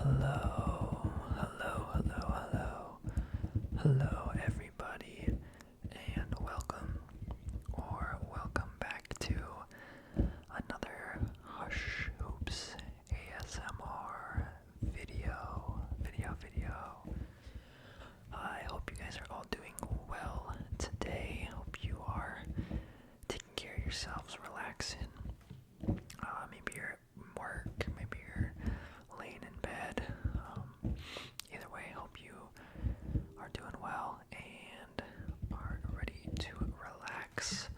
Hello, hello, everybody, and welcome back to another Hush Hoops ASMR video. I hope you guys are all doing well today. Hope you are taking care of yourselves, relaxing. Maybe you're at work, maybe you're laying in bed. Either way, hope you are doing well and are ready to relax.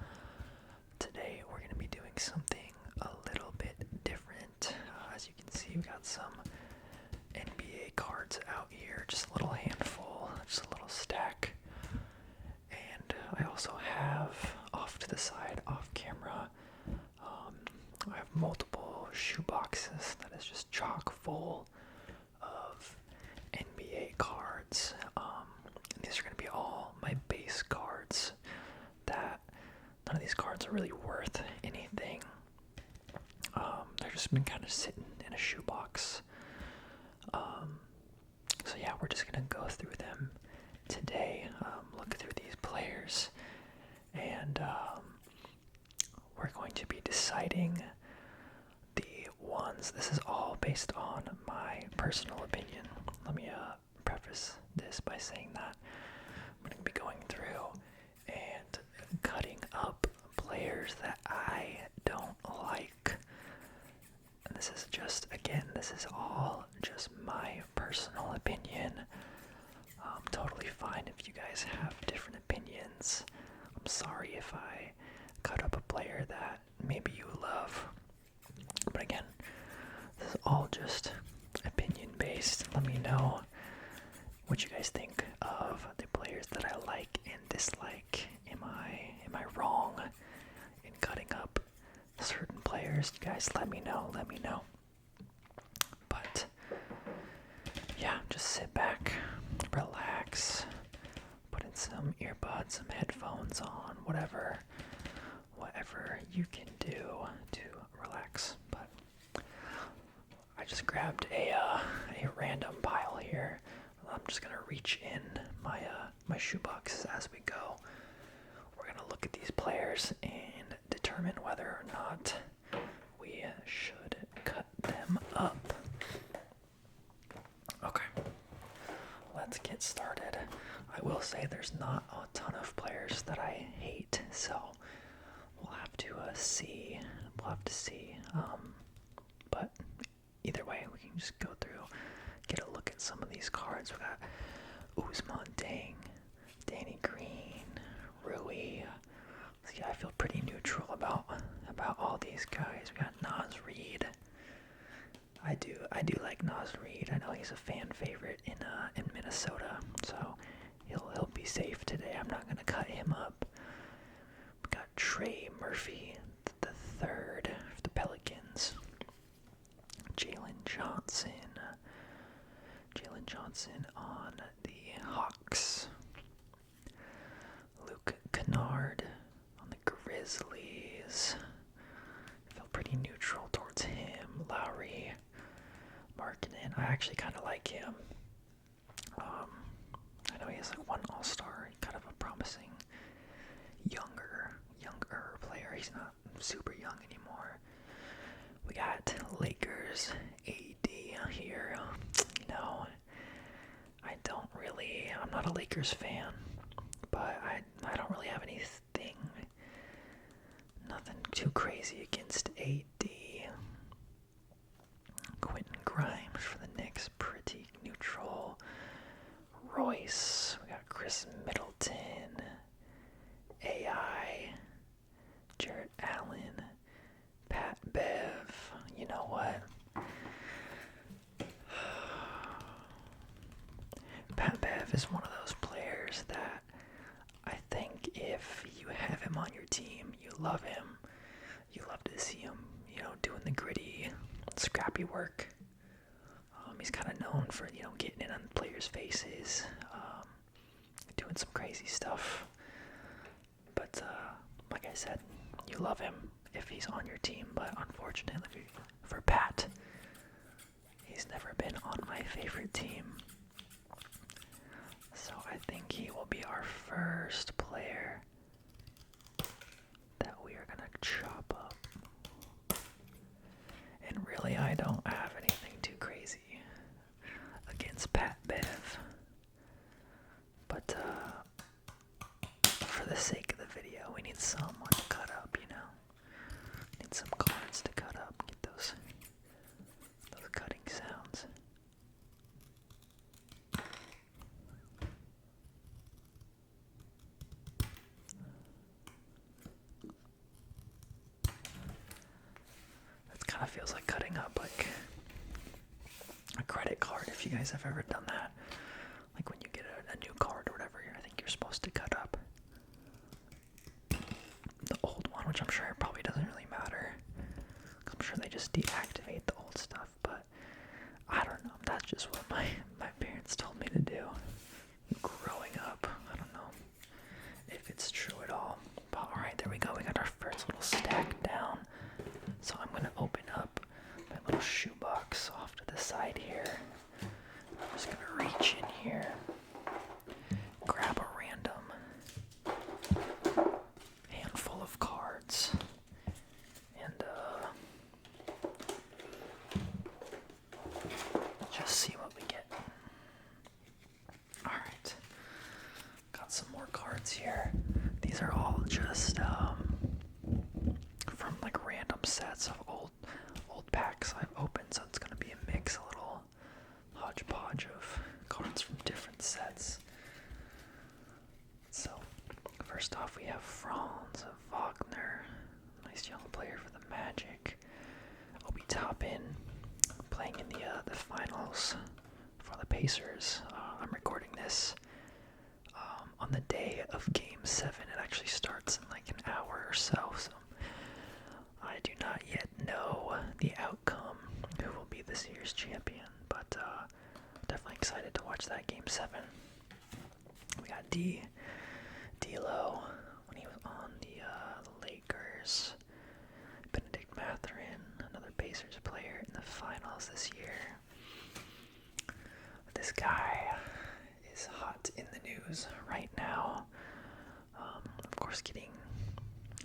Today we're going to be doing something a little bit different. As you can see, we got some NBA cards out here, just a little handful, just a little stack. And I also have off to the side, off camera, I have multiple shoe boxes that is just chock full of NBA cards. And these are going to be all my base cards. That none of these cards are really worth anything. They've just been kind of sitting in a shoebox. So yeah, we're just going to go through them today. Look through these players, and we're going to be deciding the ones. This is all based on my personal opinion. Let me preface this by saying that I'm going to be going through and cutting up players that I don't like. And this is just, again, this is all just my personal opinion. Totally fine if you guys have different opinions. I'm sorry if I cut up a player that maybe you love. But again, this is all just opinion based. Let me know what you guys think of the players that I like and dislike. Am I wrong in cutting up certain players? You guys let me know. But yeah, just sit back, relax, put in some earbuds, some headphones on, whatever you can do to relax. But I just grabbed a random pile here. I'm just gonna reach in my shoeboxes as we go. We're gonna look at these players and determine whether or not we should cut them up. Okay, let's get started. I will say there's not a ton of players that I hate, so we'll have to see. But either way, we can just go through, get a look at some of these cards. We got Usman Deng, Danny Green, Rui. See, I feel pretty neutral about all these guys. We got Naz Reid. I do like Naz Reid. I know he's a fan favorite in Minnesota, so he'll be safe today. I'm not gonna cut him up. We got Trey Murphy the third for the Pelicans. Jalen Johnson on the Hawks. Luke Kennard on the Grizzlies. I feel pretty neutral towards him. Lowry Markkanen. I actually kind of like him. I know he has like one All-Star, kind of a promising younger player. He's not super young anymore. We got Lakers AD here. You know, I'm not a Lakers fan, but I don't really have nothing too crazy against AD. Quentin Grimes for the Knicks, pretty neutral. Royce, we got Chris Middleton, AI, Jarrett Allen, Pat Bev. You know what? Pat Bev is one of those players that I think if you have him on your team, you love him. You love to see him, doing the gritty, scrappy work. He's kind of known for, getting in on players' faces, doing some crazy stuff. But like I said, you love him if he's on your team. But unfortunately for Pat, he's never been in on my favorite team. So I think he will be our first player that we are gonna chop up. And really, I don't have anything too crazy against Pat Bev. But for the sake of the video, we need someone to cut up, you know? Need some cards to cut up, get those cutting sounds. That kind of feels like cutting up like a credit card, if you guys have ever done that. Like when you get a new card or whatever, I think you're supposed to cut up the old one, which I'm sure it probably doesn't really matter. I'm sure they just deactivate the old stuff, but I don't know. That's just what my parents told me to do growing up. I don't know if it's true at all. But alright, there we go. We got our first little stack down. So I'm going to open up my little shoebox off to the side here. I'm just going to reach in here, grab a random handful of cards, and just see what we get. Alright, got some more cards here. These are all just from like random sets of old packs I've opened, so it's gonna be a mix, a little hodgepodge of cards from different sets. So first off, we have Franz Wagner, nice young player for the Magic. Obi Toppin playing in the finals for the Pacers. I'm recording this on the day of Game 7. It actually starts in like an hour or so, so I do not yet know the outcome, who will be this year's champion, but definitely excited to watch that Game 7. We got D'Lo when he was on the Lakers. Benedict Mathurin, another Pacers player in the finals this year. This guy is hot in the news right now. Of course,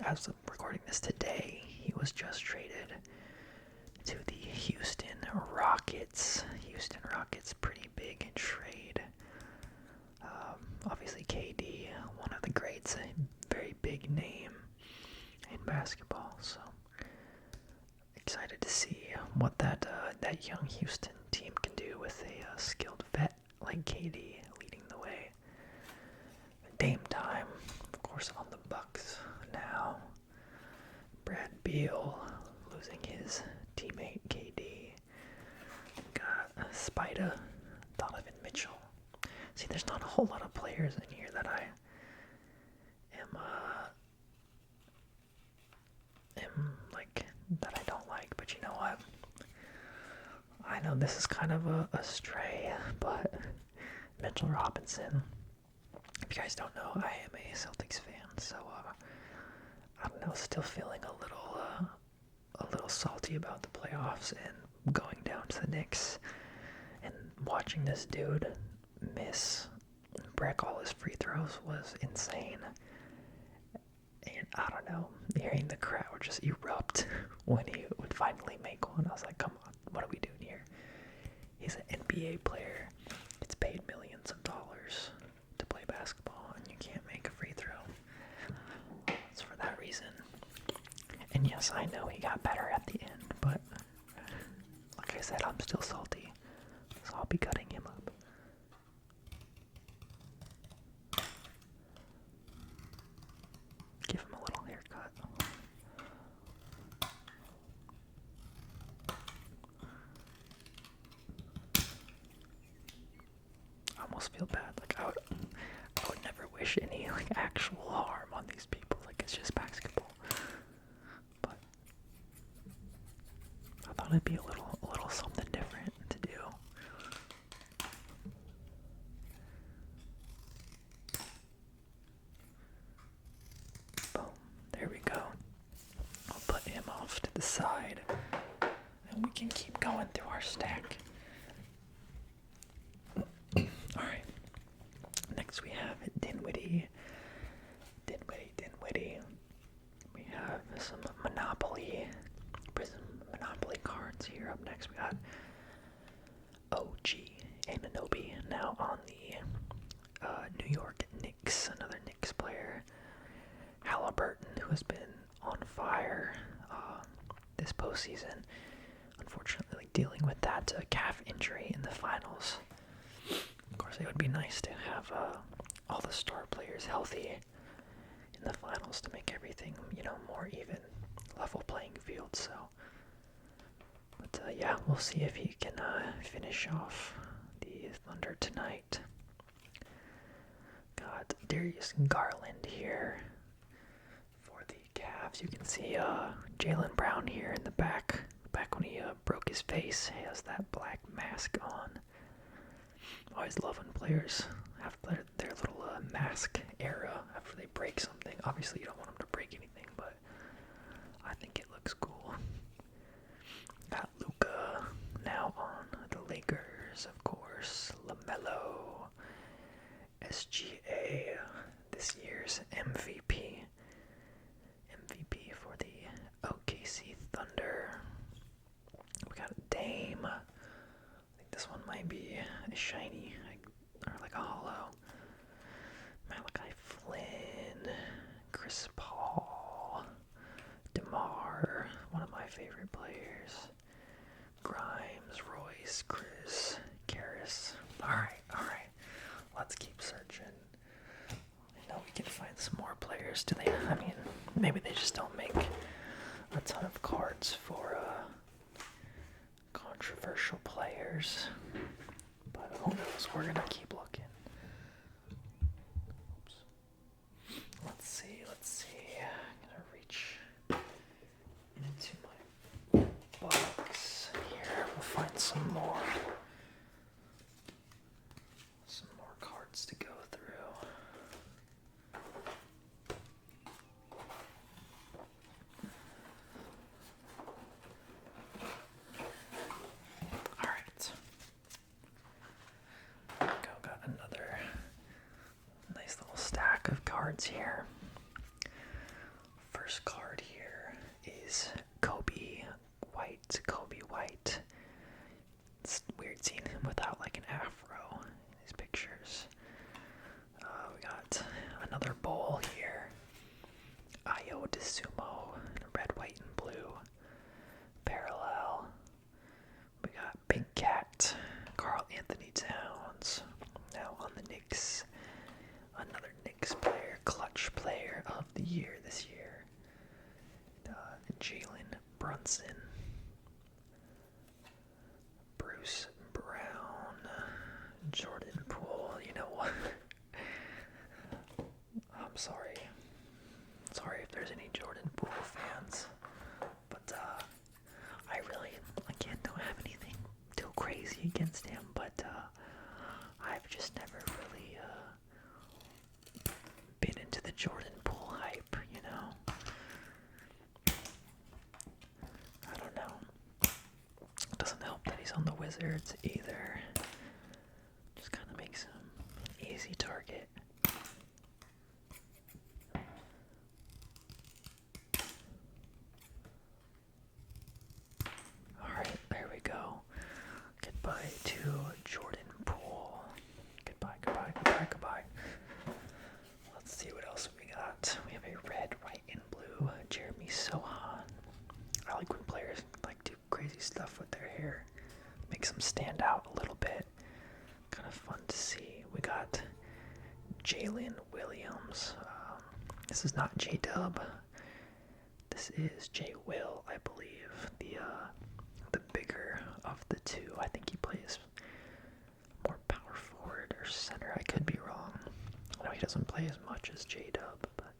as of recording this today, he was just traded to the Houston Rockets. Houston Rockets, pretty big trade. Obviously KD, one of the greats, a very big name in basketball, so excited to see what that young Houston team can do with a skilled vet like KD leading the way. Dame time, of course, on the Bucks now. Brad Beal losing his teammate KD. Got Spida, Donovan Mitchell. See, there's not a whole lot of players in here that I am like, that I don't like, but you know what? I know this is kind of a stray, but Mitchell Robinson. If you guys don't know, I am a Celtics fan, so I don't know, still feeling a little salty about the playoffs and going down to the Knicks and watching this dude break all his free throws was insane. And I don't know, hearing the crowd just erupt when he would finally make one, I was like, come on, what are we doing here? He's an NBA player, gets paid millions of dollars to play basketball, and you can't make a free throw. It's for that reason. And yes, I know he got better at the end, but like I said, I'm still salty, so I'll be cutting him up. Give him a little haircut. I almost feel bad. Like I would never wish any like actual harm on these people. Like it's just basketball. But I thought it'd be a little something different to do. Boom. There we go. I'll put him off to the side, and we can keep going through our stack. OG Anunoby, now on the New York Knicks, another Knicks player. Halliburton, who has been on fire this postseason, unfortunately dealing with that calf injury in the finals. Of course, it would be nice to have all the star players healthy in the finals to make everything, more even, level playing field. So, but yeah, we'll see if he can finish off the Thunder tonight. Got Darius Garland here for the Cavs. You can see Jaylen Brown here in the back when he broke his face. He has that black mask on. Always love when players have their little mask era after they break something. Obviously, you don't want them to break anything, but I think it looks cool. Got Luka now on the Lakers, of course. LaMelo, SGA, this year's MVP. MVP for the OKC Thunder. We got Dame. I think this one might be a shiny, or like a hollow. Malachi Flynn, Chris Paul, DeMar, one of my favorite players. Grimes, Royce, Chris, Karras. Alright. Let's keep searching. I know we can find some more players. Maybe they just don't make a ton of cards for controversial players. But who knows? We're gonna keep looking. Oops. Let's see. I'm gonna reach into my box here. We'll find some more cards to go through. Alright. Got another nice little stack of cards here. First card here is Kobe White. It's weird seeing him without like an afro in these pictures. We got another bowl here. Ayo DeSumo, red, white, and blue. Parallel. We got Pink Cat, Karl Anthony Towns, now on the Knicks. Another Knicks player, clutch player of the year this year. Jalen Brunson. Bruce Brown. Jordan Poole. You know what? I'm sorry. Sorry if there's any Jordan Poole fans. But I don't have anything too crazy against him, but I've just never really been into the Jordan Poole hype, I don't know. It doesn't help that he's on the Wizards either. Just kind of makes him an easy target. Alright, there we go. Goodbye to Jordan Poole. Goodbye. Let's see what else we got. We have a red, white, and blue Jeremy Sohan. I like when players do crazy stuff with their hair. Makes them stand out a little bit. Kind of fun to see. We got Jalen Williams. This is not J-Dub. This is J-Will, I believe. The bigger of the two. I think he plays more power forward or center. I could be wrong. I know he doesn't play as much as J-Dub, but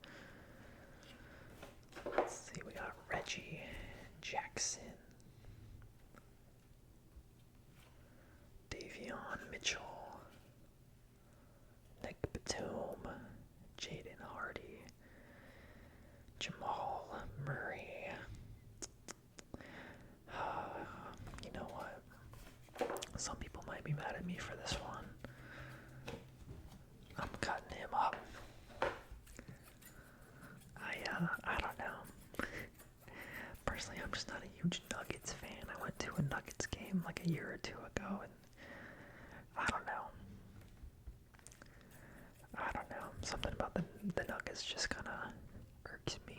let's see. We got Reggie Jackson. Davion Mitchell. Nick Batum. Jaden Hardy. Jamal Murray. You know what? Some people might be mad at me for this one. I'm cutting him up. I don't know. Personally, I'm just not a huge Nuggets fan. I went to a Nuggets game like a year or two ago, and Tobias just kind of irks me.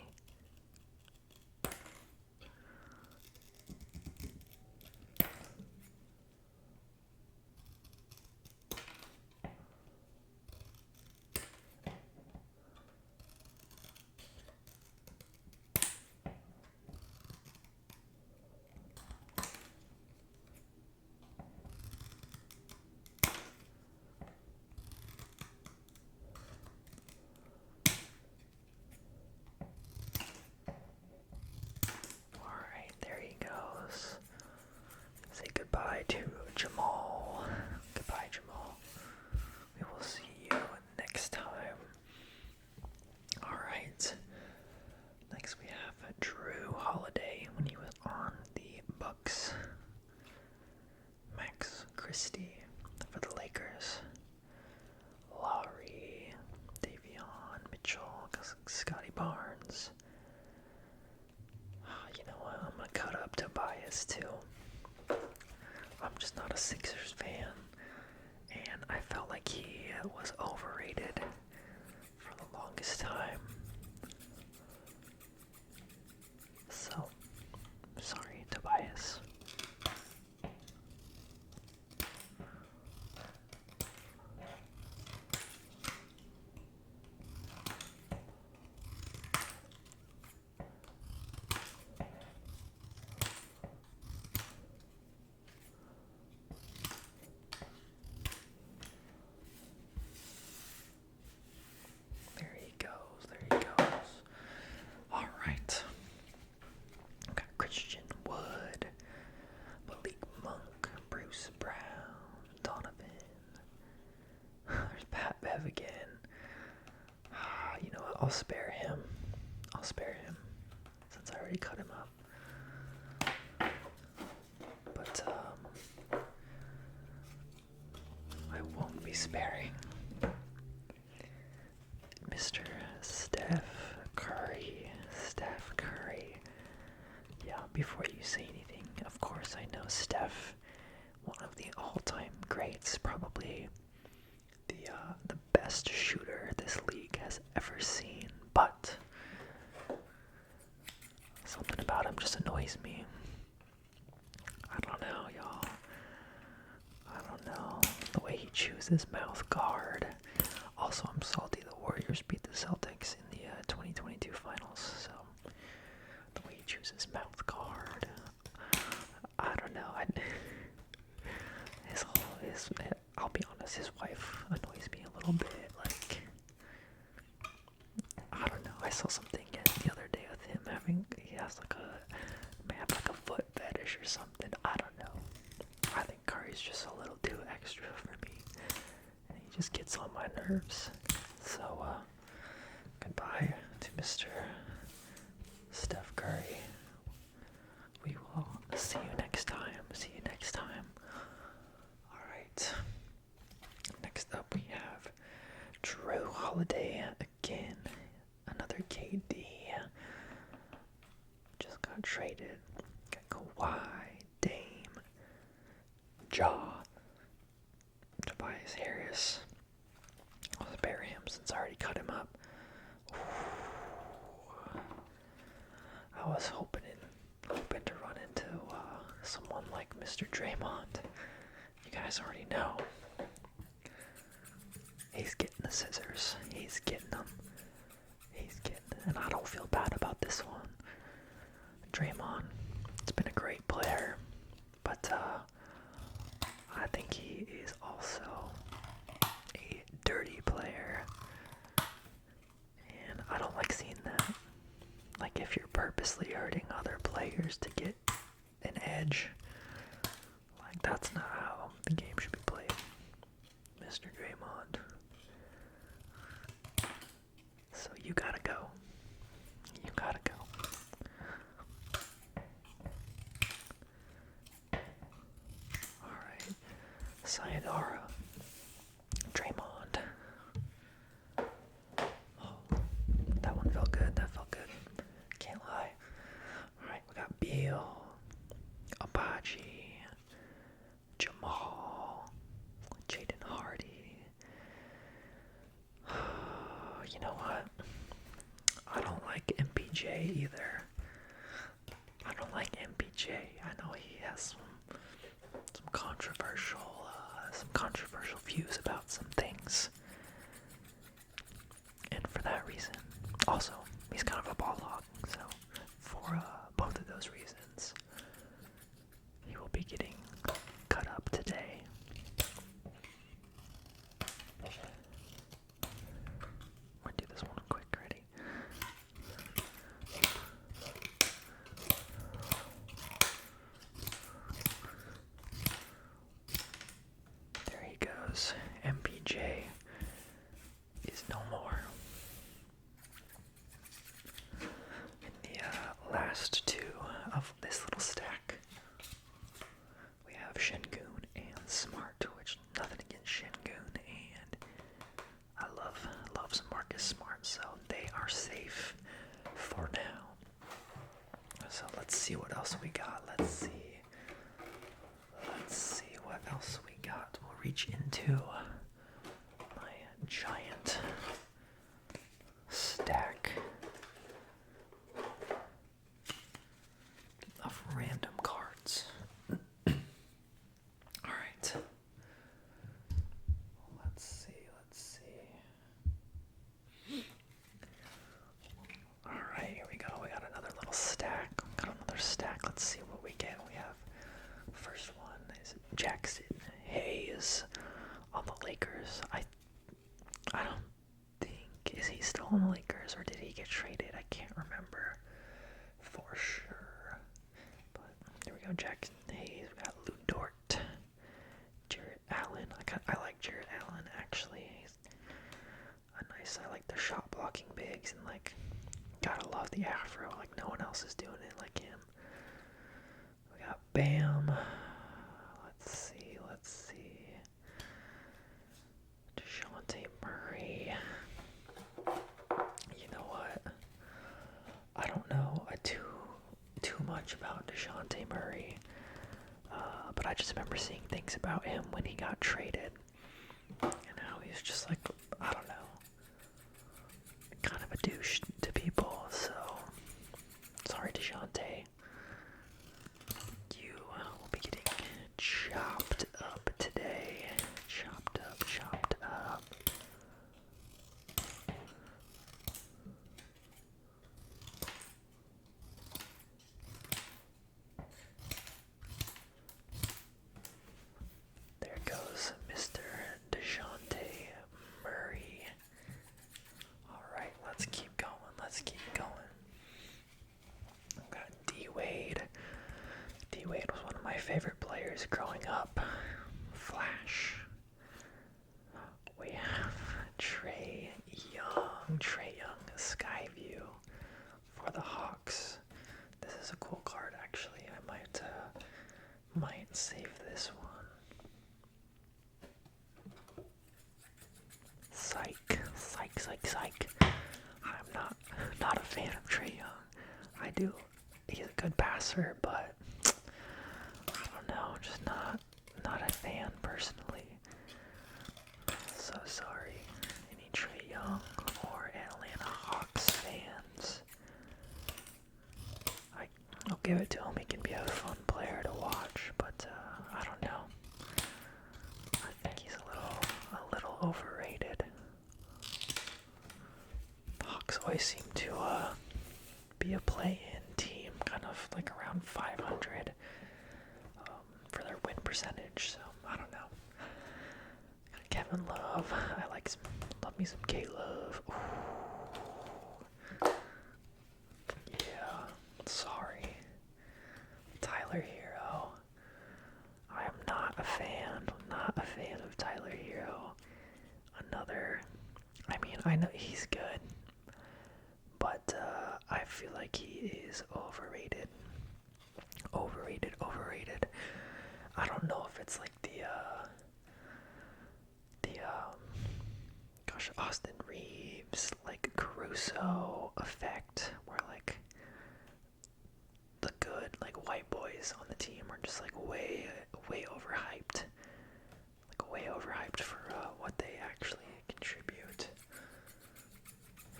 Alright, there he goes. Say goodbye to Jamal. Goodbye, Jamal. We will see you next time. Alright. Next we have Drew Holiday when he was on the Bucks. Max Christie for the Lakers. Lowry, Davion Mitchell, Scotty Barnes. You know what? I'm gonna cut up Tobias too. I'm just not a Sixers fan, and I felt like he was overrated for the longest time. So, sorry, Tobias. There he goes, there he goes. Alright. Got Christian Wood, Malik Monk, Bruce Brown, Donovan. There's Pat Bev again. You know what? I'll spare him. I'll spare him since I already cut him up. But I won't be sparing Mr. Steph Curry. Steph Curry. Yeah, before you say anything, of course I know Steph, one of the all-time greats, probably the best shooter this league has ever seen, but something about him just annoys me. I don't know, y'all. I don't know. The way he chews his mouth guard. Also, I'm salty the Warriors beat the Celtics in the 2022 finals, so the way he chews his mouth guard. I don't know. I'll be honest, his wife annoys me a little bit. Like, I don't know. I saw something the other day with him he has like a foot fetish or something. I don't know. I think Curry's just a little too extra for me, and he just gets on my nerves. So, goodbye to Mr. Steph Curry. We will see you next time. See you next time. Alright. Next up we have Drew Holiday again. Another KD. Just got traded. Got Kawhi, Dame, Ja, Tobias Harris. I'll spare him since I already cut him up. I was hoping to run into someone like Mr. Draymond. You guys already know. He's getting the scissors. He's getting them. And I don't feel bad about this one. Draymond, it's been a great player, but I think he is also a dirty player, and I don't like seeing that. Like, if you're purposely hurting other players to get an edge, like, that's not how the game should be played, Mr. Draymond. So you gotta go. You gotta go. Alright. Sayonara. Draymond. Oh, that one felt good. That felt good. Can't lie. Alright, we got Beal, Apache, Jamal, Jaden Hardy. You know what? MPJ either. I don't like MPJ. I know he has some controversial views about some things. And for that reason, also, he's kind of a ball hog, so for both of those reasons, he will be getting cut up today. I'm gonna do this one quick, ready? There he goes. MPJ is no more. In the last two of this little stack, we have Shengun and Smart, which nothing against Shengun, and I love some Marcus Smart, so they are safe for now. So let's see what else we got. Let's see what else we got. We'll reach into my giant stack of random cards. Alright. Let's see. Alright, here we go. We got another little stack. Let's see what we get. We have first one is Jackson Hayes on the Lakers. I don't think, is he still on the Lakers or did he get traded? I can't remember for sure. But there we go, Jackson Hayes. We got Lou Dort, Jarrett Allen. I like Jarrett Allen actually. He's a nice. I like the shot blocking bigs and like gotta love the afro. Like no one else is doing it like him. We got Bam. Let's see. DeJounte Murray. You know what? I don't know too much about DeJounte Murray, but I just remember seeing things about him when he got traded, and how he's just like, I don't know, kind of a douche to people. So sorry, DeJounte. You will be getting chopped up today. Chopped up. There goes Mr. DeJounte Murray. Alright, let's keep going. We've got D-Wade. D-Wade was one of my favorite players growing up. Flash. We have Trae Young, Skyview for the Hawks. This is a cool card actually. I might save this one. Psych. I'm not a fan of Trae Young. He's a good passer, but I don't know, just not a fan personally. So sorry, any Trae Young or Atlanta Hawks fans. I'll give it to him. He can be a fun player to watch, but I don't know. I think he's a little overrated. The Hawks always seem to be a play-in team, kind of like around 500 for their win percentage. So I don't know. Kevin Love. Love me some K-Love. Yeah. Sorry. Tyler Hero. I am not a fan of Tyler Hero. I know he's good, but I feel like he is overrated. I don't know if it's like the Austin Reeves, like Caruso effect, where like the good like white boys on the team are just like way overhyped, for what they actually contribute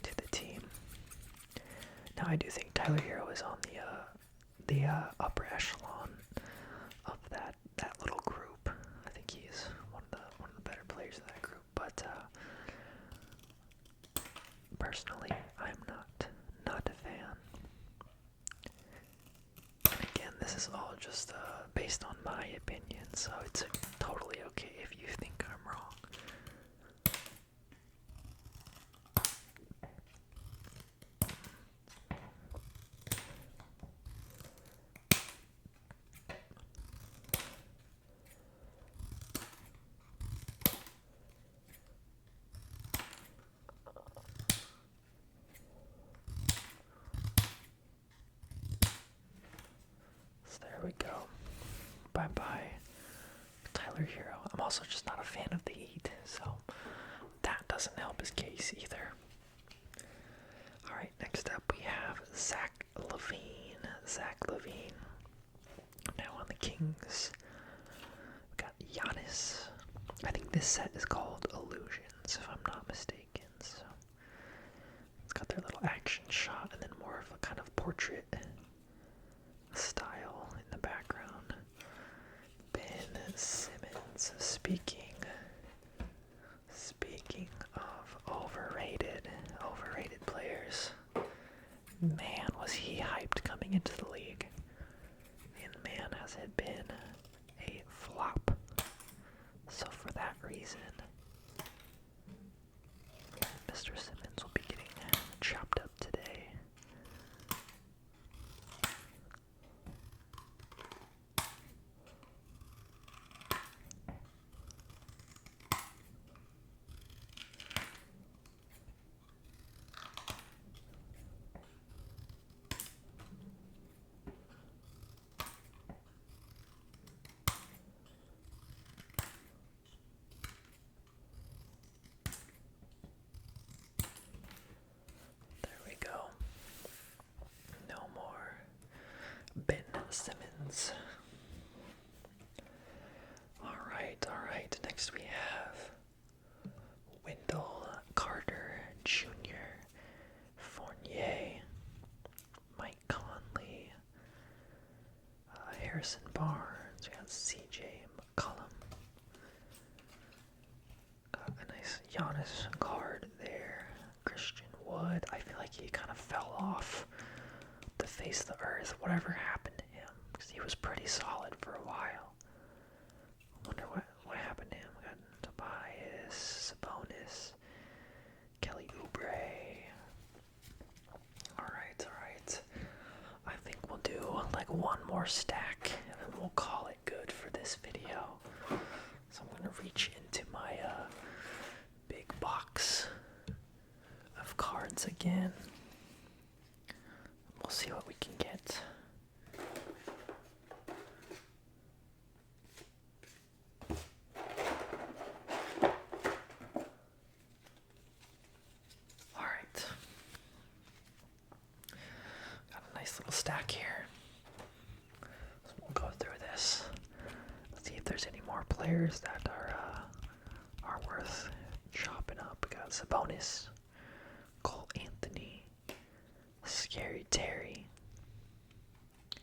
to the team. Now I do Personally, I'm not a fan. And again, this is all just based on my opinion, so it's totally okay if you think I'm wrong. So there we go. Bye bye, Tyler Hero. I'm also just not a fan of the Heat, so that doesn't help his case either. Alright, next up we have Zach LaVine. Zach LaVine. Now on the Kings. We got Giannis. I think this set is called Illusions, if I'm not mistaken. So it's got their little action shot and then more of a kind of portrait style in the background. Ben Simmons. Speaking of overrated players, man, was he hyped coming into the league, and man, has it been a flop. So for that reason, Mr. Simmons will be getting chopped up today. There we go. No more Ben Simmons. Alright. Next we have Wendell Carter Jr., Fournier, Mike Conley, Harrison Barnes. We got CJ McCollum. Got a nice Giannis card there. Christian Wood. I feel like he kind of fell off the face of the earth. Whatever happened to him? Because he was pretty solid for a while. I wonder what happened to him. We got Tobias, Sabonis, Kelly Oubre. Alright. I think we'll do like one more stack and then we'll call it good for this video. So I'm gonna reach into my big box of cards again. We'll see what we can get. Alright. Got a nice little stack here. So we'll go through this. Let's see if there's any more players that are worth chopping up. We got Sabonis, Cole Anthony, Scary Terry.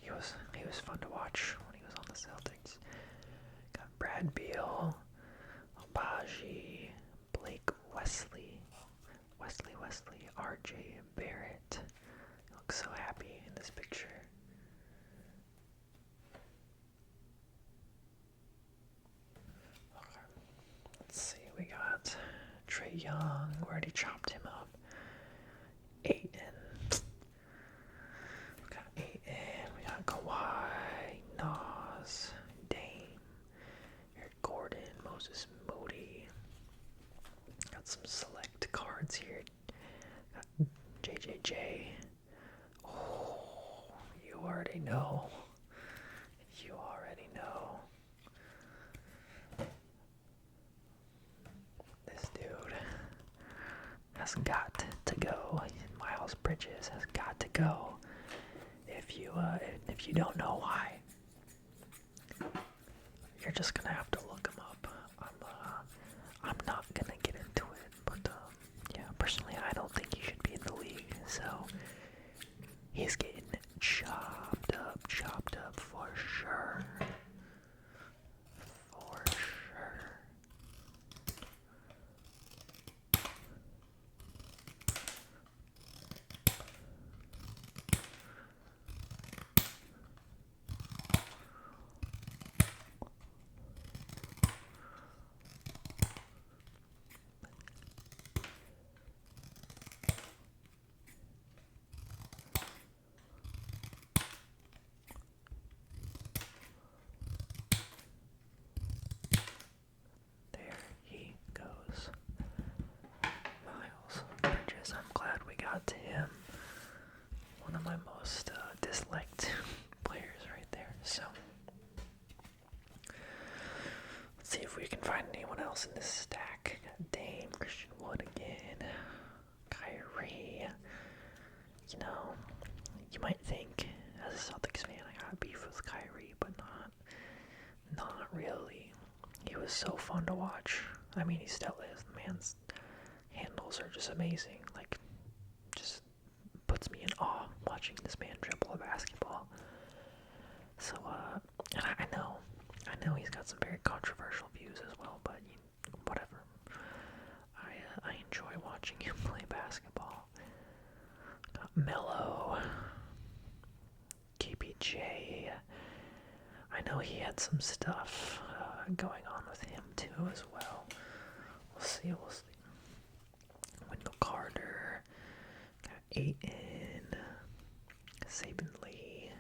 He was fun to watch when he was on the Celtics. Got Brad Beal, Abaji, Blake Wesley, RJ Barrett. He looks so happy in this picture. Okay. Let's see, we got Trae Young. We already chopped him up. Ayton. We got Ayton. We got Kawhi, Nas, Dame, Eric Gordon, Moses Moody. Got some select cards here. Got JJJ. Oh, you already know. This dude has got to go. Miles Bridges has got to go. If you don't know why, you're just gonna have to look him up. I'm not gonna get into it, but yeah, personally, I don't think he should be in the league. So he's getting chopped up for sure. For sure. see if we can find anyone else in this stack. Dame, Christian Wood again, Kyrie. You know, you might think as a Celtics fan I got beef with Kyrie, but not really. He was so fun to watch. I mean, he still is. The man's handles are just amazing. Like, just puts me in awe watching this man dribble a basketball. So, and I know he's got some very controversial views as well, but whatever. I enjoy watching him play basketball. Got Melo, KPJ. I know he had some stuff going on with him too as well. We'll see. Wendell Carter, got Ayton, Saban Lee,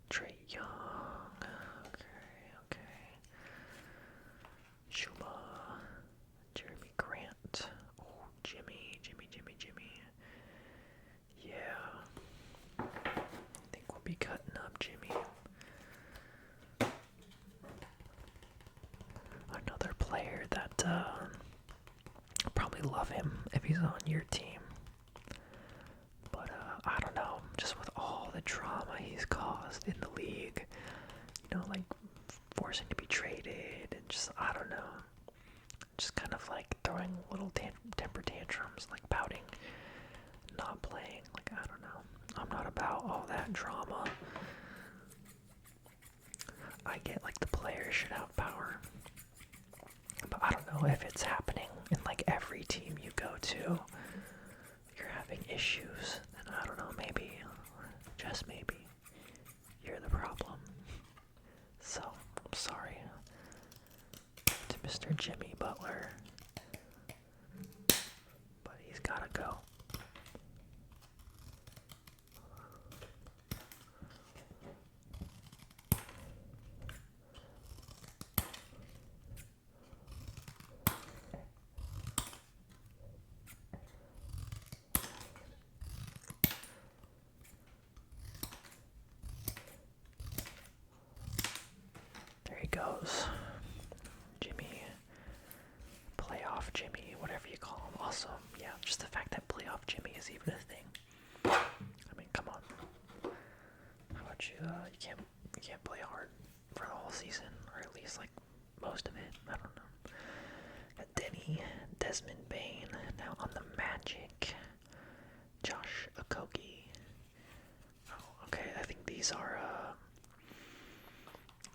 Trae Young. Okay. Shuma, Jeremy Grant. Oh, Jimmy. Yeah. I think we'll be cutting up Jimmy. Another player that probably love him if he's on your team. But I don't know, just with all the drama he's caused in the league, like forcing to be traded and just, I don't know, just kind of like throwing little temper tantrums, like pouting, not playing, like I don't know. I'm not about all that drama. I get like the players should have power, but I don't know if it's happening in like every team you go to. You're having issues, then I don't know, maybe, just maybe, you're the problem. So, I'm sorry to Mr. Jimmy Butler, but he's gotta go. There he goes. Jimmy. Playoff Jimmy, whatever you call him. Awesome. Yeah, just the fact that playoff Jimmy is even a thing. I mean, come on. How about you? You can't play hard for the whole season, or at least like most of it. I don't know. Got Denny, Desmond Bain, now on the Magic. Josh Okogie. Oh, okay. I think these are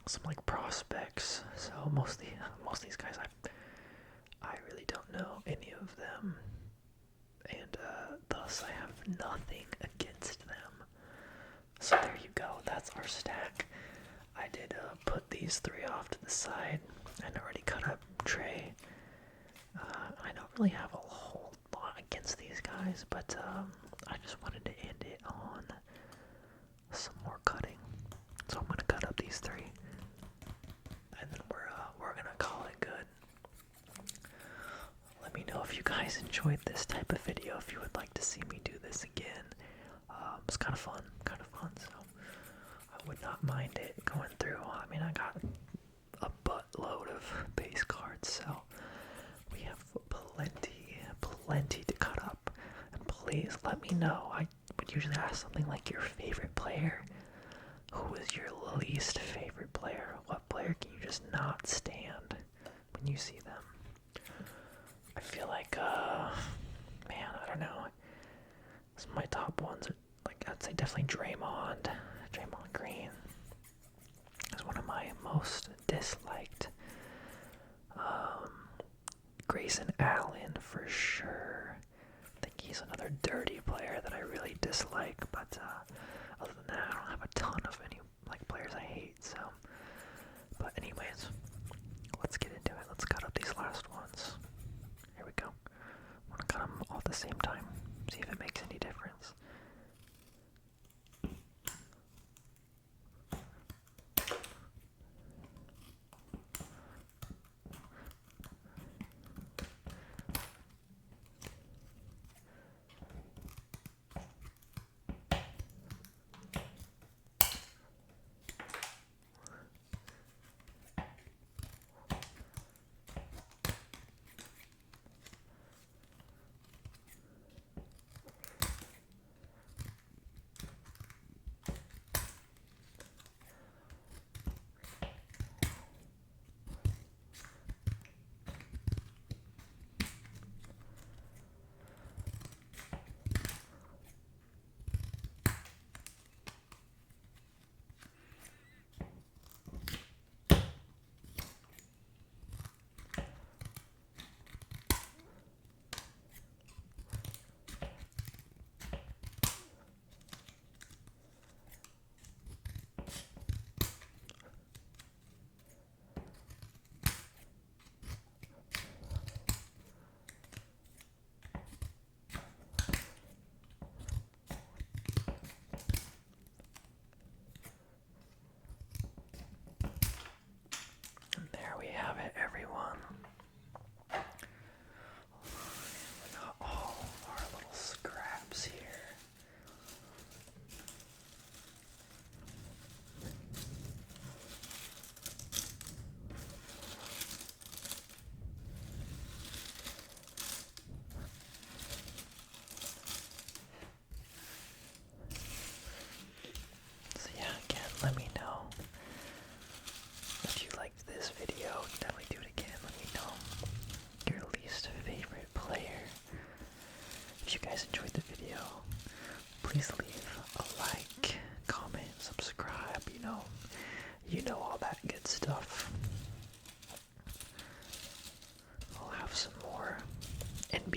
some like prospects. So most of these guys I really don't know any of them, and thus I have nothing against them. So there you go. That's our stack. I did put these three off to the side and already cut up Trae. I don't really have a whole lot against these guys, but I just wanted to end it on some more cutting. So I'm gonna cut up these three, and then we're gonna call it good. Let me know if you guys enjoyed this type of video, if you would like to see me do this again. It's kind of fun, so I would not mind it going through. I mean, I got a buttload of base cards, so we have plenty to cut up. And please let me know. I would usually ask something like your favorite player. Who is your least favorite player? What player can you just not stand when you see them? I feel like, man, I don't know. Some of my top ones are, like, I'd say definitely Draymond Green is one of my most disliked. Grayson Allen for sure. I think he's another dirty player that I really dislike, but other than that, I don't have a ton of any like players I hate. So, but anyways, let's get into it. Let's cut up these last ones. Here we go. I'm gonna cut them all at the same time. See if it makes any difference.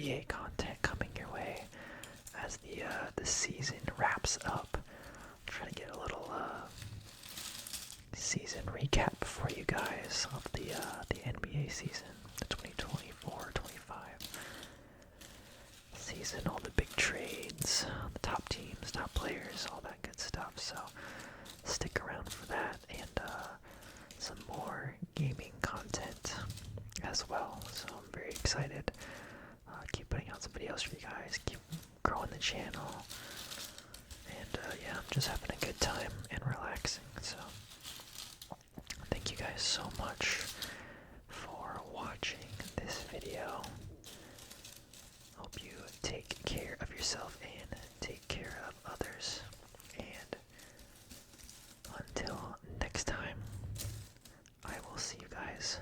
NBA content coming your way as the season wraps up. Trying to get a little season recap for you guys of the NBA season, the 2024-25 season, all the big trades, the top teams, top players, all that good stuff. So stick around for that and some more gaming content as well. So I'm very excited. Keep putting out some videos for you guys. Keep growing the channel. And yeah, I'm just having a good time and relaxing. So thank you guys so much for watching this video. Hope you take care of yourself and take care of others. And until next time, I will see you guys